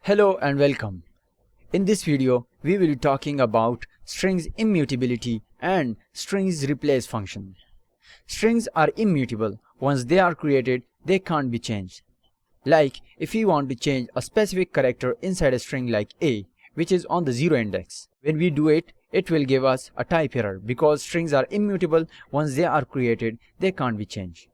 Hello and welcome. In this video, we will be talking about strings immutability and strings replace function. Strings are immutable. Once they are created, they can't be changed. Like if we want to change a specific character inside a string like A, which is on the 0 index. When we do it, it will give us a type error because strings are immutable. Once they are created, they can't be changed.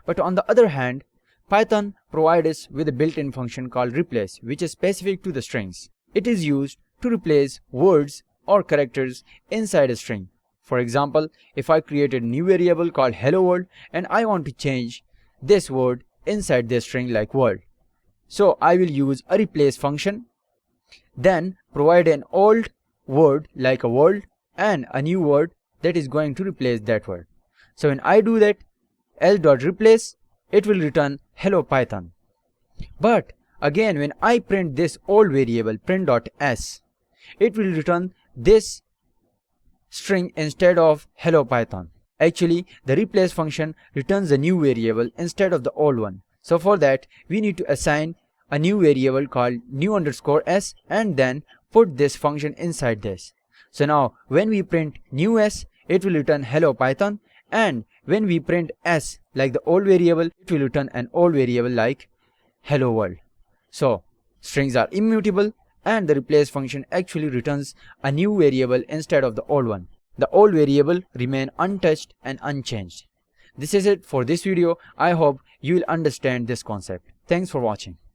But on the other hand, Python provides us with a built-in function called replace, which is specific to the strings. It is used to replace words or characters inside a string. For example, if I created a new variable called hello world and I want to change this word inside this string like world. So I will use a replace function, then provide an old word like a world and a new word that is going to replace that word. So when I do that, else.replace, it will return hello Python. But again, when I print this old variable print.s, it will return this string instead of hello Python. Actually, the replace function returns a new variable instead of the old one. So for that, we need to assign a new variable called new_s and then put this function inside this. So now when we print new s, it will return hello Python, and when we print s like the old variable, it will return an old variable like hello world. So strings are immutable and the replace function actually returns a new variable instead of the old one. The old variable remain untouched and unchanged. This is it for this video. I hope you will understand this concept. Thanks for watching.